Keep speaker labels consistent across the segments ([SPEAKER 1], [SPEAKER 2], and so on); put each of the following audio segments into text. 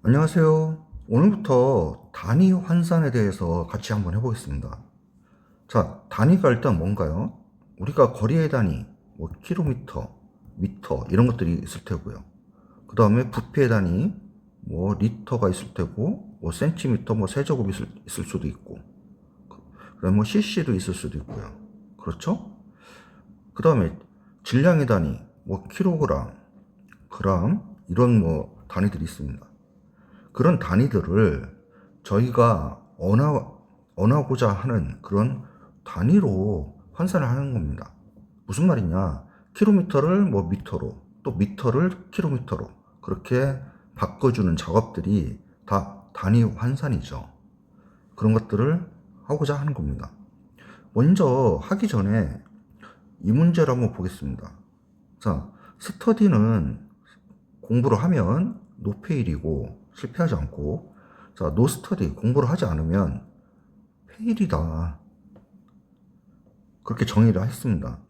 [SPEAKER 1] 안녕하세요. 오늘부터 단위 환산에 대해서 같이 한번 해보겠습니다. 자, 단위가 일단 뭔가요? 우리가 거리의 단위, 뭐 킬로미터, 미터 이런 것들이 있을 테고요. 그 다음에 부피의 단위, 뭐 리터가 있을 테고, 뭐 센티미터, 뭐 세제곱 있을 수도 있고, 그 다음에 뭐 cc도 있을 수도 있고요. 그렇죠? 그 다음에 질량의 단위, 뭐 킬로그램, 그램 이런 뭐 단위들이 있습니다. 그런 단위들을 저희가 언하고자 하는 그런 단위로 환산을 하는 겁니다. 무슨 말이냐? 킬로미터를 뭐 미터로, 또 미터를 킬로미터로 그렇게 바꿔주는 작업들이 다 단위 환산이죠. 그런 것들을 하고자 하는 겁니다. 먼저 하기 전에 이 문제를 한번 보겠습니다. 자, 스터디는 공부를 하면 노페일이고 실패하지 않고, 자, 노스터디 공부를 하지 않으면 페일이다. 그렇게 정의를 했습니다.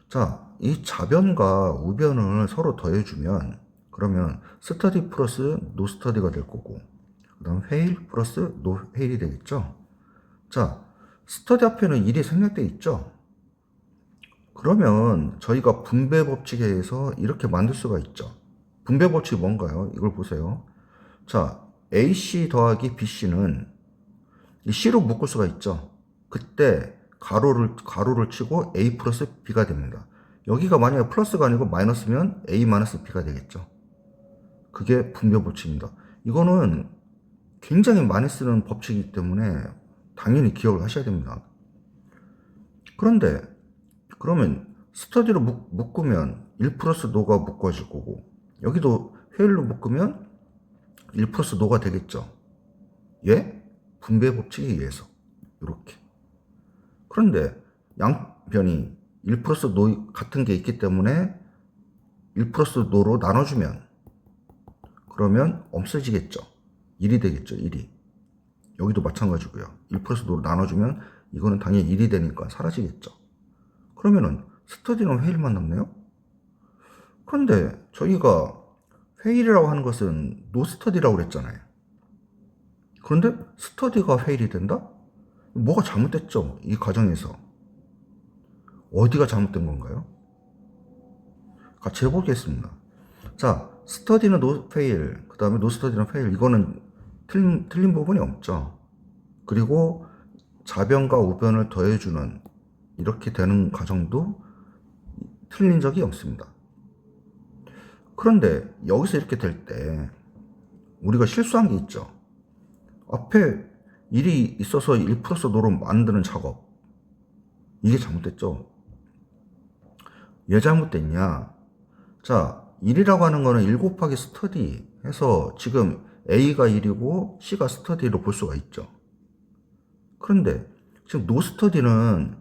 [SPEAKER 1] 자, 이 좌변과 우변을 서로 더해주면 그러면 스터디 플러스 노스터디가 될 거고, 그 다음 페일 플러스 노페일이 되겠죠. 자, 스터디 앞에는 1이 생략되어 있죠. 그러면 저희가 분배 법칙에 의해서 이렇게 만들 수가 있죠. 분배 법칙이 뭔가요? 이걸 보세요. 자, AC 더하기 BC는 C로 묶을 수가 있죠. 그때 가로를 치고 A 플러스 B가 됩니다. 여기가 만약에 플러스가 아니고 마이너스면 A 마이너스 B가 되겠죠. 그게 분배 법칙입니다. 이거는 굉장히 많이 쓰는 법칙이기 때문에 당연히 기억을 하셔야 됩니다. 그런데 그러면 스터디로 묶으면 1 플러스 노가 묶어질 거고, 여기도 회일로 묶으면 1 플러스 노가 되겠죠. 예? 분배 법칙에 의해서. 이렇게. 그런데 양변이 1 플러스 노 같은 게 있기 때문에 1 플러스 노로 나눠주면 그러면 없어지겠죠. 1이 되겠죠. 1이. 여기도 마찬가지고요. 1 플러스 노로 나눠주면 이거는 당연히 1이 되니까 사라지겠죠. 그러면은 스터디는 회일만 남네요. 그런데 저희가 회일이라고 하는 것은 노스터디라고 그랬잖아요. 그런데 스터디가 회일이 된다? 뭐가 잘못됐죠? 이 과정에서. 어디가 잘못된 건가요? 같이 해보겠습니다. 자, 스터디는 노 페일, 그 다음에 노스터디는 페일. 이거는 틀린 부분이 없죠. 그리고 좌변과 우변을 더해주는 이렇게 되는 과정도 틀린 적이 없습니다. 그런데 여기서 이렇게 될 때 우리가 실수한 게 있죠. 앞에 1이 있어서 1 플러스 노로 만드는 작업. 이게 잘못됐죠. 왜 잘못됐냐? 자, 1이라고 하는 거는 1 곱하기 스터디 해서 지금 A가 1이고 C가 스터디로 볼 수가 있죠. 그런데 지금 노 스터디는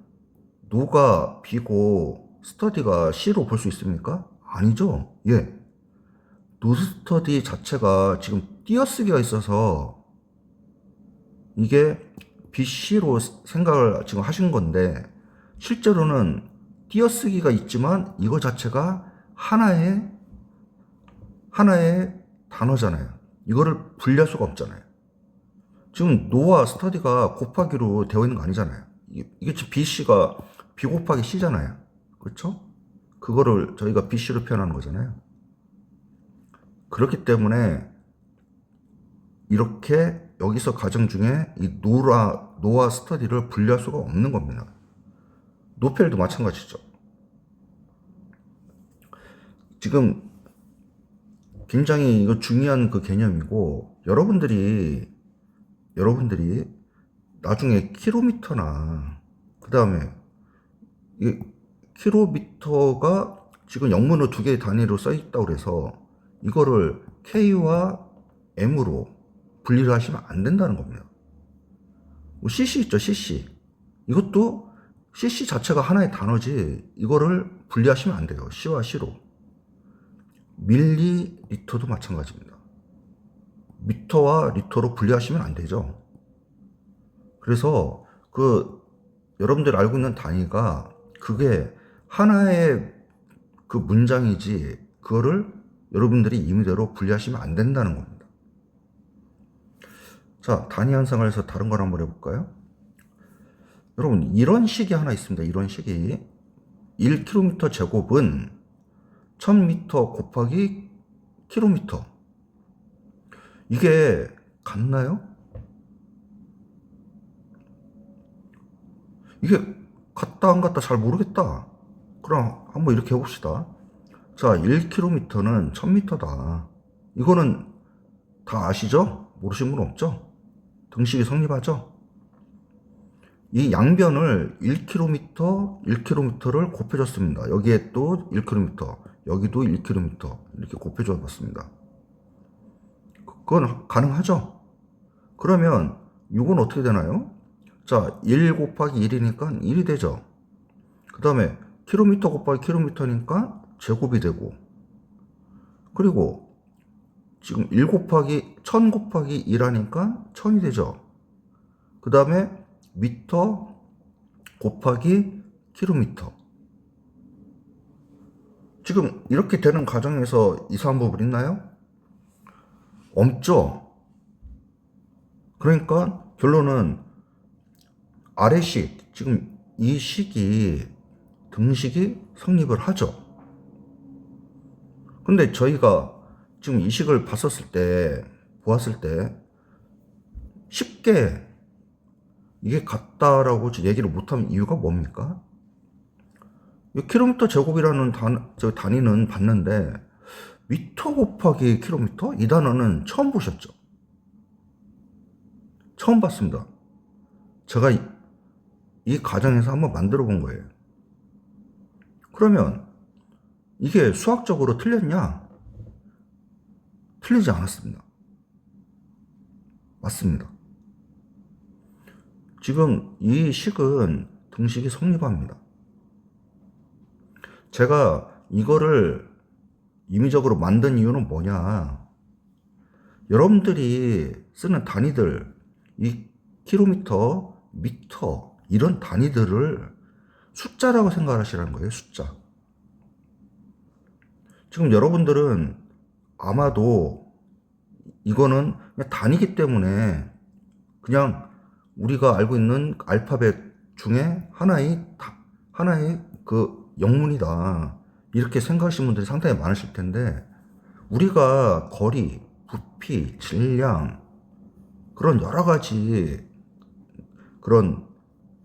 [SPEAKER 1] 노가 B고 스터디가 C로 볼 수 있습니까? 아니죠. 예. 노 스터디 자체가 지금 띄어쓰기가 있어서 이게 BC로 생각을 지금 하신 건데, 실제로는 띄어쓰기가 있지만 이거 자체가 하나의 단어잖아요. 이거를 분리할 수가 없잖아요. 지금 노와 스터디가 곱하기로 되어 있는 거 아니잖아요. 이게 지금 BC가 B 곱하기 C잖아요. 그렇죠? 그거를 저희가 BC로 표현하는 거잖아요. 그렇기 때문에 이렇게 여기서 가정 중에 이 노와 스터디를 분리할 수가 없는 겁니다. 노펠도 마찬가지죠. 지금 굉장히 이거 중요한 그 개념이고, 여러분들이 나중에 킬로미터나 그 다음에 이 킬로미터가 지금 영문으로 두 개의 단위로 써 있다고 그래서 이거를 K와 M으로 분리를 하시면 안 된다는 겁니다. 뭐 cc 있죠, cc. 이것도 cc 자체가 하나의 단어지 이거를 분리하시면 안 돼요. c와 c로. 밀리리터도 마찬가지입니다. 미터와 리터로 분리하시면 안 되죠. 그래서 여러분들 알고 있는 단위가 그게 하나의 그 문장이지 그거를 여러분들이 임의대로 분리하시면 안 된다는 겁니다. 자, 단위 현상을 해서 다른 걸 한번 해볼까요? 여러분, 이런 식이 하나 있습니다. 이런 식이 1km 제곱은 1000m 곱하기 km. 이게 같나요? 이게 같다 안 같다 잘 모르겠다. 그럼 한번 이렇게 해봅시다. 자, 1km는 1000m다. 이거는 다 아시죠? 모르신 분 없죠? 등식이 성립하죠? 이 양변을 1km, 1km를 곱해줬습니다. 여기에 또 1km, 여기도 1km 이렇게 곱해줘 봤습니다. 그건 가능하죠? 그러면 이건 어떻게 되나요? 자, 1 곱하기 1이니까 1이 되죠. 그 다음에 킬로미터 곱하기 킬로미터니까 제곱이 되고, 그리고 지금 1 곱하기 1000 곱하기 1 하니까 1000이 되죠. 그 다음에 미터 곱하기 킬로미터. 지금 이렇게 되는 과정에서 이상한 부분 있나요? 없죠. 그러니까 결론은 아래식, 지금 이 식이 등식이 성립을 하죠. 근데 저희가 지금 이 식을 보았을 때 쉽게 이게 같다라고 얘기를 못하는 이유가 뭡니까? 이 킬로미터 제곱이라는 단위는 봤는데 미터 곱하기 킬로미터? 이 단어는 처음 보셨죠? 처음 봤습니다. 제가 이 과정에서 한번 만들어 본 거예요. 그러면 이게 수학적으로 틀렸냐? 틀리지 않았습니다. 맞습니다. 지금 이 식은 등식이 성립합니다. 제가 이거를 임의적으로 만든 이유는 뭐냐? 여러분들이 쓰는 단위들, 이 킬로미터, 미터, 이런 단위들을 숫자라고 생각하시라는 거예요, 숫자. 지금 여러분들은 아마도 이거는 그냥 단위기 때문에 그냥 우리가 알고 있는 알파벳 중에 하나의 그 영문이다. 이렇게 생각하시는 분들이 상당히 많으실 텐데, 우리가 거리, 부피, 질량, 그런 여러 가지 그런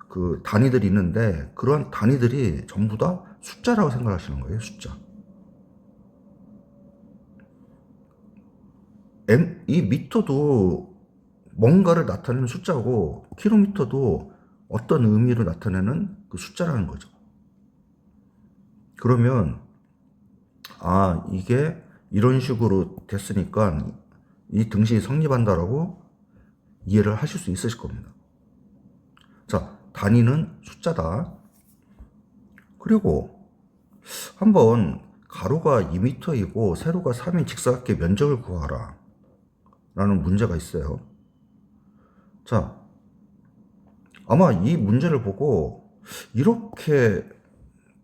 [SPEAKER 1] 그 단위들이 있는데, 그런 단위들이 전부 다 숫자라고 생각하시는 거예요, 숫자. 이 미터도 뭔가를 나타내는 숫자고, 킬로미터도 어떤 의미를 나타내는 그 숫자라는 거죠. 그러면 이게 이런 식으로 됐으니까 이 등식이 성립한다라고 이해를 하실 수 있으실 겁니다. 자, 단위는 숫자다. 그리고 한번 가로가 2m이고 세로가 3인 직사각형의 면적을 구하라 라는 문제가 있어요. 자, 아마 이 문제를 보고 이렇게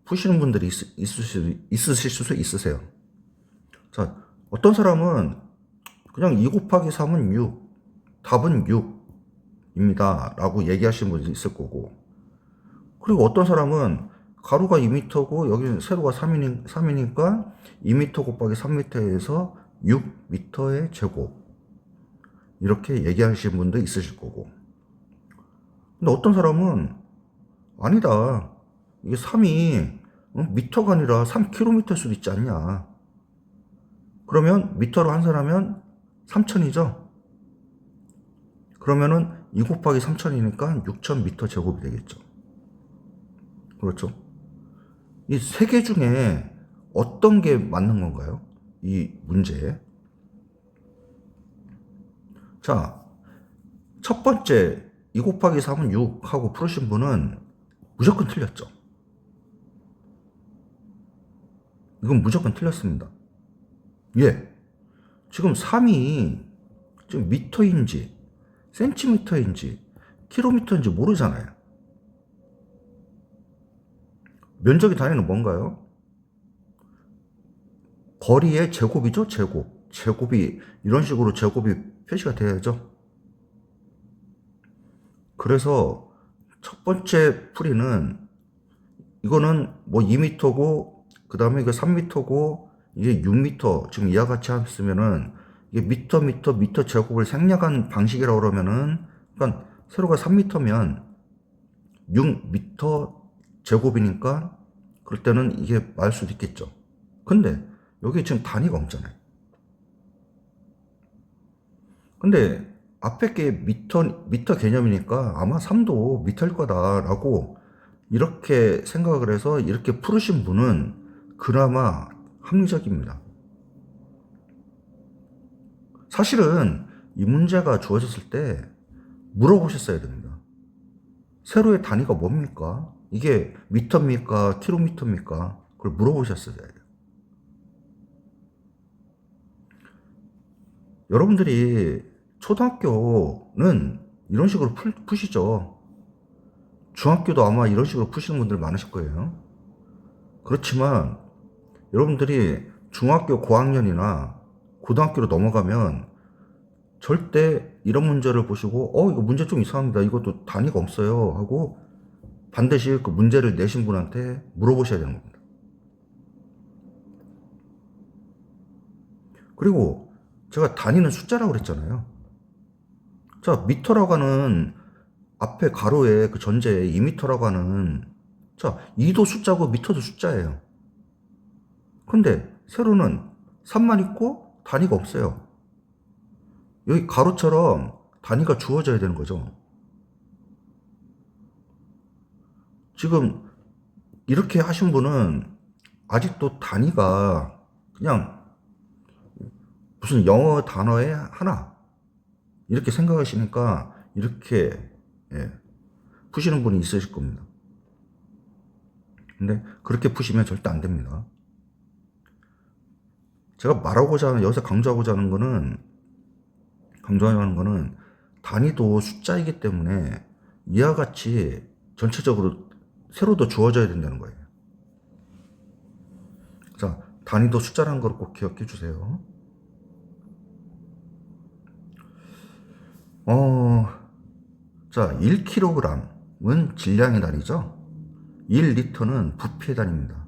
[SPEAKER 1] 푸시는 분들이 있으실 수 있으세요. 자, 어떤 사람은 그냥 2 곱하기 3은 6, 답은 6입니다 라고 얘기하시는 분이 있을 거고, 그리고 어떤 사람은 가로가 2m고 여기 세로가 3이니까 2m 곱하기 3m에서 6m의 제곱, 이렇게 얘기하시는 분도 있으실 거고, 근데 어떤 사람은 아니다, 이게 3이 미터가 아니라 3km일 수도 있지 않냐. 그러면 미터로 환산하면 3000이죠. 그러면은 2 곱하기 3000이니까 6000m 제곱이 되겠죠. 그렇죠. 이 세 개 중에 어떤 게 맞는 건가요? 이 문제에. 자, 첫 번째 2 곱하기 3은 6 하고 풀으신 분은 무조건 틀렸죠. 이건 무조건 틀렸습니다. 예. 지금 3이 지금 미터인지 센티미터인지 킬로미터인지 모르잖아요. 면적의 단위는 뭔가요? 거리의 제곱이죠, 제곱. 제곱이 이런 식으로 제곱이 표시가 돼야죠. 그래서 첫 번째 풀이는 이거는 뭐 2m고 그 다음에 이거 3m고 이게 6m 지금 이와 같이 했으면은 이게 미터 제곱을 생략한 방식이라고 그러면은 그러니까 세로가 3m면 6m 제곱이니까 그럴 때는 이게 맞을 수도 있겠죠. 근데 여기 지금 단위가 없잖아요. 근데 앞에 게 미터 개념이니까 아마 3도 미터일 거다라고 이렇게 생각을 해서 이렇게 풀으신 분은 그나마 합리적입니다. 사실은 이 문제가 주어졌을 때 물어보셨어야 됩니다. 세로의 단위가 뭡니까? 이게 미터입니까? 킬로미터입니까? 그걸 물어보셨어야 돼요. 여러분들이 초등학교는 이런 식으로 푸시죠. 중학교도 아마 이런 식으로 푸시는 분들 많으실 거예요. 그렇지만 여러분들이 중학교 고학년이나 고등학교로 넘어가면 절대 이런 문제를 보시고 이거 문제 좀 이상합니다. 이것도 단위가 없어요 하고 반드시 그 문제를 내신 분한테 물어보셔야 되는 겁니다. 그리고 제가 단위는 숫자라고 그랬잖아요. 자, 미터라고 하는 앞에 가로에 그 전제에 2m라고 하는 자, 2도 숫자고 미터도 숫자예요. 근데 세로는 3만 있고 단위가 없어요. 여기 가로처럼 단위가 주어져야 되는 거죠. 지금 이렇게 하신 분은 아직도 단위가 그냥 무슨 영어 단어의 하나 이렇게 생각하시니까 이렇게 푸시는 분이 있으실 겁니다. 근데 그렇게 푸시면 절대 안 됩니다. 제가 말하고자 하는, 여기서 강조하고자 하는 거는 단위도 숫자이기 때문에 이와 같이 전체적으로 세로도 주어져야 된다는 거예요. 자, 단위도 숫자라는 걸 꼭 기억해 주세요. 자, 1kg은 질량의 단위죠. 1리터는 부피의 단위입니다.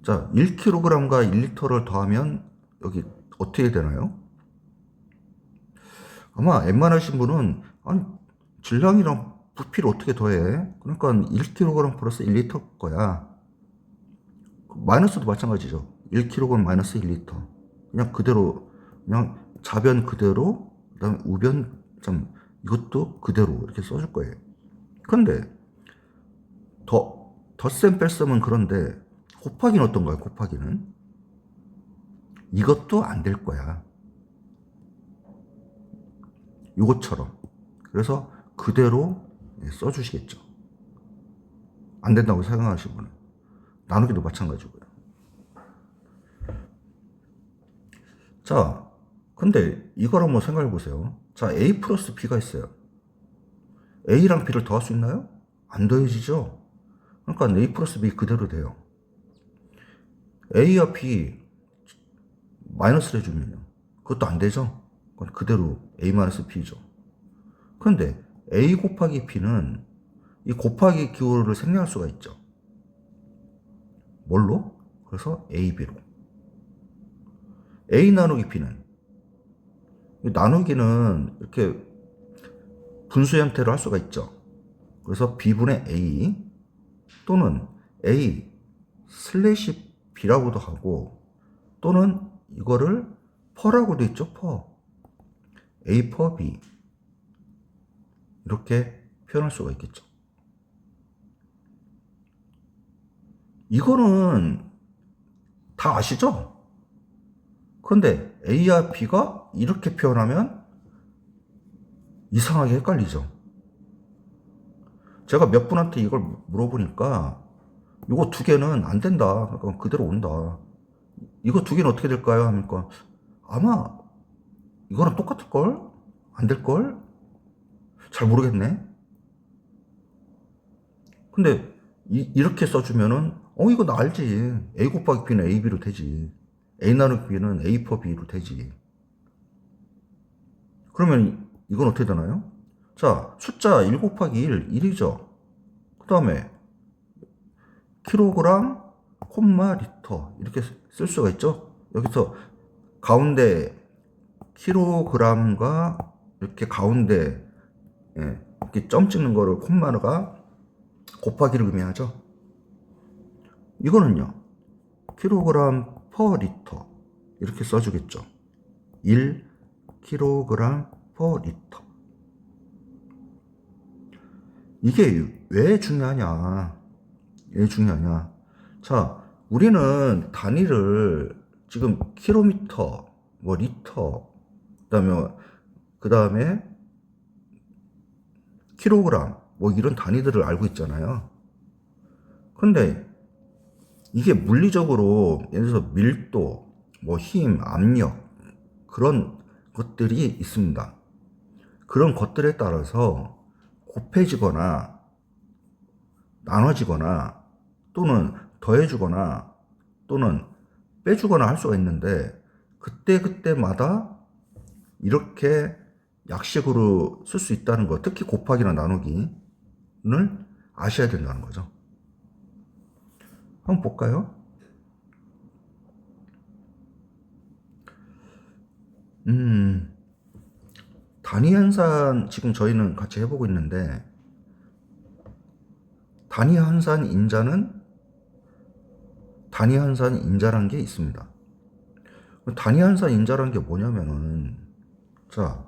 [SPEAKER 1] 자, 1kg과 1리터를 더하면 여기 어떻게 되나요? 아마 웬만하신 분은 아니 질량이랑 부피를 어떻게 더해? 그러니까 1kg 플러스 1리터 거야. 마이너스도 마찬가지죠. 1kg 마이너스 1리터. 그냥 그대로 그냥 좌변 그대로 그다음에 우변 이것도 그대로 이렇게 써줄 거예요. 근데 덧셈 뺄셈은 그런데 곱하기는 어떤가요? 곱하기는 이것도 안 될 거야. 이것처럼. 그래서 그대로 써주시겠죠. 안 된다고 생각하시는 분은. 나누기도 마찬가지고요. 자, 근데 이걸 한번 생각해 보세요. 자, A 플러스 B가 있어요. A랑 B를 더할 수 있나요? 안 더해지죠? 그러니까 A 플러스 B 그대로 돼요. A와 B 마이너스를 해주면요. 그것도 안 되죠? 그건 그대로 A 마이너스 B죠. 그런데 A 곱하기 B는 이 곱하기 기호를 생략할 수가 있죠. 뭘로? 그래서 A, B로. A 나누기 B는 나누기는 이렇게 분수 형태로 할 수가 있죠. 그래서 B분의 A 또는 A 슬래시 B라고도 하고 또는 이거를 퍼라고도 있죠. 퍼. A 퍼 B 이렇게 표현할 수가 있겠죠. 이거는 다 아시죠? 그런데 A와 B가 이렇게 표현하면 이상하게 헷갈리죠. 제가 몇 분한테 이걸 물어보니까 이거 두 개는 안 된다. 그러니까 그대로 온다. 이거 두 개는 어떻게 될까요? 하니까 아마 이거랑 똑같을걸? 안 될걸? 잘 모르겠네. 근데 이렇게 써주면은 이거 나 알지. A 곱하기 B는 AB로 되지. A 나누기 B는 A 퍼 B로 되지. 그러면 이건 어떻게 되나요? 자, 숫자 1 곱하기 1, 1이죠. 그 다음에 킬로그램, 콤마, 리터 이렇게 쓸 수가 있죠. 여기서 가운데 킬로그램과 이렇게 가운데 이렇게 점 찍는 거를 콤마가 곱하기를 의미하죠. 이거는요, 킬로그램 퍼 리터 이렇게 써주겠죠. 1 킬로그램 퍼 리터. 이게 왜 중요하냐? 왜 중요하냐? 자, 우리는 단위를 지금 킬로미터, 뭐 리터, 그다음에 킬로그램, 뭐 이런 단위들을 알고 있잖아요. 근데 이게 물리적으로 예를 들어서 밀도, 뭐 힘, 압력 그런 것들이 있습니다. 그런 것들에 따라서 곱해지거나 나눠지거나 또는 더해주거나 또는 빼주거나 할 수가 있는데 그때마다 이렇게 약식으로 쓸 수 있다는 거, 특히 곱하기나 나누기를 아셔야 된다는 거죠. 한번 볼까요? 단위 환산 지금 저희는 같이 해보고 있는데 단위 환산 인자라는 게 있습니다. 단위 환산 인자라는 게 뭐냐면은 자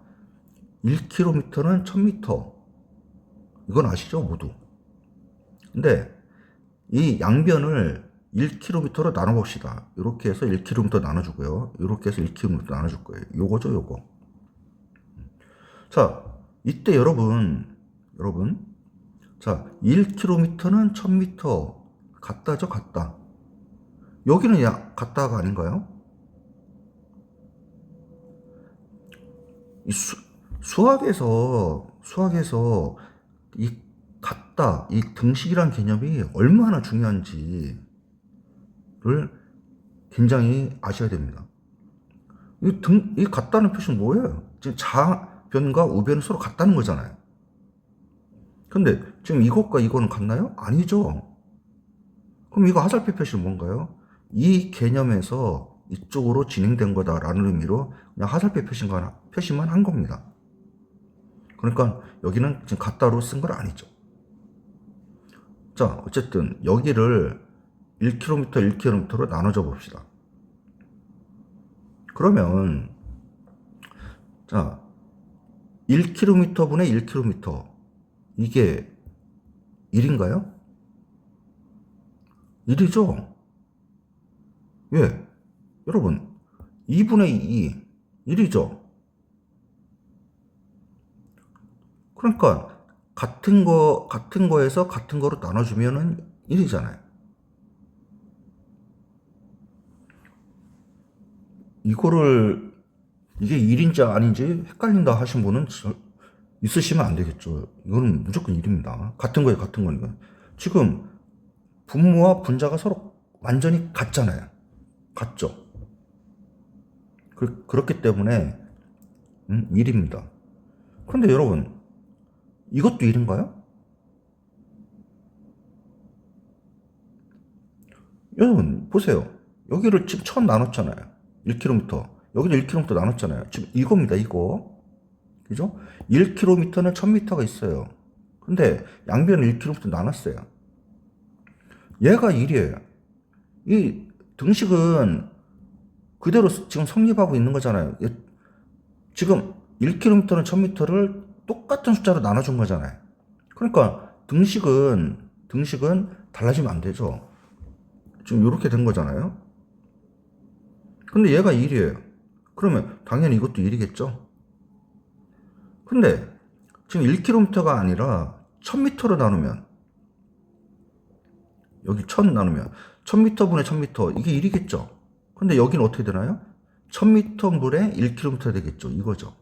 [SPEAKER 1] 1km는 1000m 이건 아시죠 모두. 근데 이 양변을 1km로 나눠봅시다. 이렇게 해서 1km 나눠주고요. 이렇게 해서 1km 나눠줄 거예요. 요거죠 요거. 자 이때 여러분 자 1km는 1000m 같다죠 같다. 여기는 같다가 아닌가요? 이 수학에서 이 같다, 이 등식이란 개념이 얼마나 중요한지를 굉장히 아셔야 됩니다. 이 같다는 표시는 뭐예요? 지금 좌변과 우변은 서로 같다는 거잖아요. 근데 지금 이것과 이거는 같나요? 아니죠. 그럼 이거 화살표 표시는 뭔가요? 이 개념에서 이쪽으로 진행된 거다라는 의미로 그냥 화살표 표시만 한 겁니다. 그러니까 여기는 지금 같다로 쓴 건 아니죠. 자, 어쨌든 여기를 1km, 1km로 나눠줘 봅시다. 그러면 자 1km분의 1km 이게 1인가요? 1이죠? 예. 여러분 2분의 2 1이죠? 그러니까 같은 거에서 같은 거로 나눠주면은 1이잖아요. 이게 1인지 아닌지 헷갈린다 하신 분은 있으시면 안 되겠죠. 이거는 무조건 1입니다. 같은 거예요, 같은 거니까. 지금 분모와 분자가 서로 완전히 같잖아요. 같죠? 그렇기 때문에 1입니다. 그런데 여러분 이것도 1인가요? 여러분 보세요. 여기를 지금 1000 나눴잖아요. 1km. 여기도 1km 나눴잖아요. 지금 이겁니다. 이거. 그죠? 1km는 1000m가 있어요. 근데 양변을 1km 나눴어요. 얘가 1이에요. 이 등식은 그대로 지금 성립하고 있는 거잖아요. 지금 1km는 1000m를 똑같은 숫자로 나눠준 거잖아요. 그러니까 등식은 달라지면 안 되죠. 지금 이렇게 된 거잖아요. 근데 얘가 1이에요. 그러면 당연히 이것도 1이겠죠. 근데 지금 1km가 아니라 1000m로 나누면 여기 1000 나누면 1000m분의 1000m 이게 1이겠죠. 근데 여기는 어떻게 되나요? 1000m분의 1km 되겠죠. 이거죠.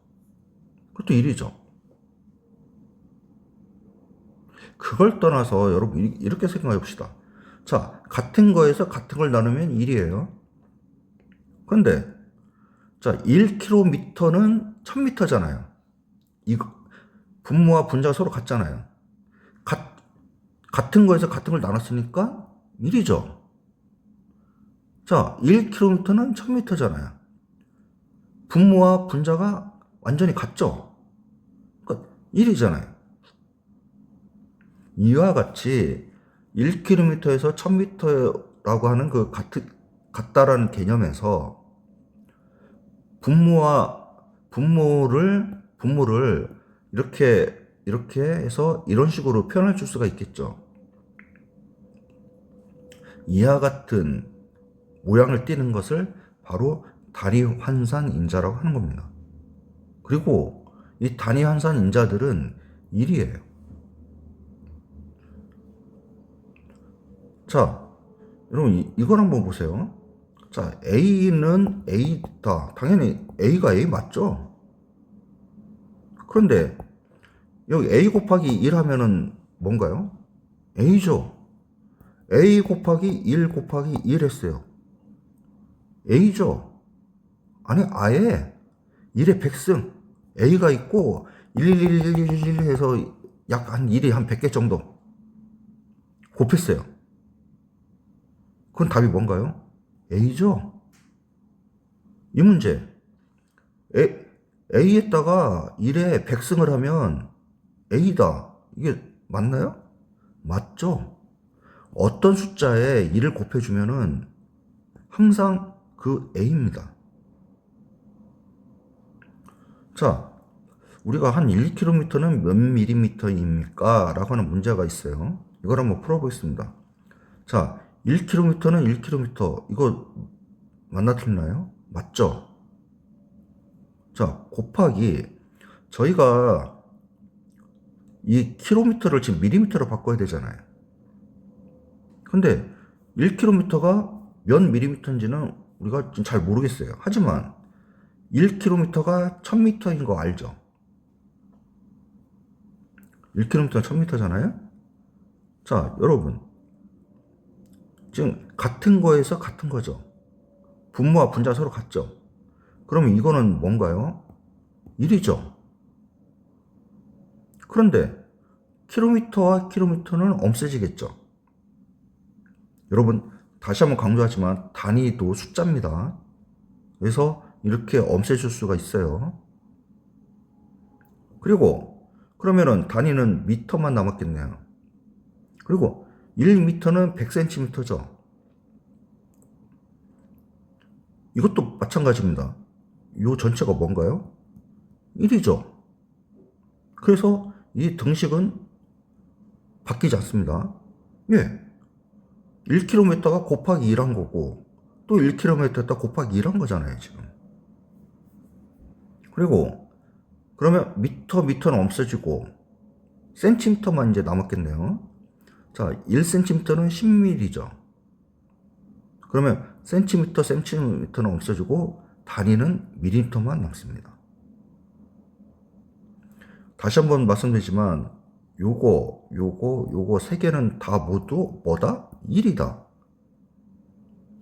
[SPEAKER 1] 그것도 1이죠. 그걸 떠나서 여러분 이렇게 생각해 봅시다. 자, 같은 거에서 같은 걸 나누면 1이에요. 근데 자, 1km는 1000m잖아요. 이거 분모와 분자가 서로 같잖아요. 같은 거에서 같은 걸 나눴으니까 1이죠. 자, 1km는 1000m잖아요. 분모와 분자가 완전히 같죠. 그러니까 1이잖아요. 이와 같이 1km에서 1000m라고 하는 그 같다라는 개념에서 분모를 이렇게 해서 이런 식으로 표현해 줄 수가 있겠죠. 이와 같은 모양을 띠는 것을 바로 단위 환산 인자라고 하는 겁니다. 그리고 이 단위 환산 인자들은 1이에요. 자, 여러분 이걸 한번 보세요. 자, A는 A다. 당연히 A가 A 맞죠? 그런데 여기 A 곱하기 1 하면은 뭔가요? A죠. A 곱하기 1 곱하기 1 했어요. A죠. 아니, 아예 1의 백승. A가 있고 11111 해서 약 한 1이 한 100개 정도 곱했어요. 그건 답이 뭔가요? A죠. 이 문제. A에다가 1에 백승을 하면 A다. 이게 맞나요? 맞죠. 어떤 숫자에 1을 곱해주면은 항상 그 A입니다. 자, 우리가 한 1km는 몇 밀리미터입니까? 라고 하는 문제가 있어요. 이걸 한번 풀어보겠습니다. 자, 1km는 1km. 이거 맞나 틀리나요? 맞죠? 자, 곱하기 저희가 이 킬로미터를 지금 밀리미터로 바꿔야 되잖아요. 근데 1km가 몇 밀리미터인지는 우리가 지금 잘 모르겠어요. 하지만 1km가 1000m인 거 알죠? 1km가 1000m잖아요? 자, 여러분. 지금 같은 거에서 같은 거죠. 분모와 분자 서로 같죠? 그러면 이거는 뭔가요? 1이죠. 그런데 킬로미터와 킬로미터는 없어지겠죠. 여러분 다시 한번 강조하지만 단위도 숫자입니다. 그래서 이렇게 없애줄 수가 있어요. 그리고 그러면은 단위는 미터만 남았겠네요. 그리고 1미터는 100cm죠. 이것도 마찬가지입니다. 이 전체가 뭔가요? 1이죠. 그래서 이 등식은 바뀌지 않습니다. 예. 1km가 곱하기 1한 거고 또 1km에다 곱하기 1한 거잖아요, 지금. 그리고 그러면 미터는 없어지고 센티미터만 이제 남았겠네요. 자, 1cm는 10mm죠. 그러면 센티미터는 없어지고 단위는 밀리미터만 남습니다. 다시 한번 말씀드리지만 요거 세 개는 다 모두 뭐다? 1이다.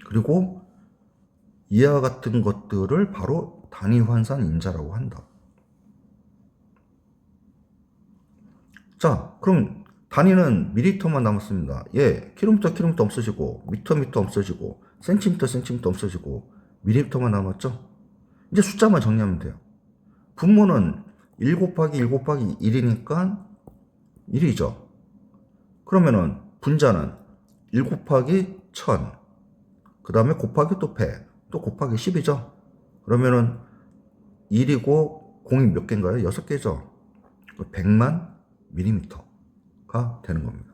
[SPEAKER 1] 그리고 이와 같은 것들을 바로 단위 환산 인자라고 한다. 자, 그럼 단위는 밀리미터만 남았습니다. 예, 킬로미터 없어지고 미터 없어지고 센티미터 없어지고 밀리미터만 남았죠? 이제 숫자만 정리하면 돼요. 분모는 1 곱하기 1 곱하기 1이니까 1이죠. 그러면은 분자는 1 곱하기 1000, 그 다음에 곱하기 또 100, 또 곱하기 10이죠. 그러면은 1이고 공이 몇 개인가요? 6개죠. 100만 밀리미터가 되는 겁니다.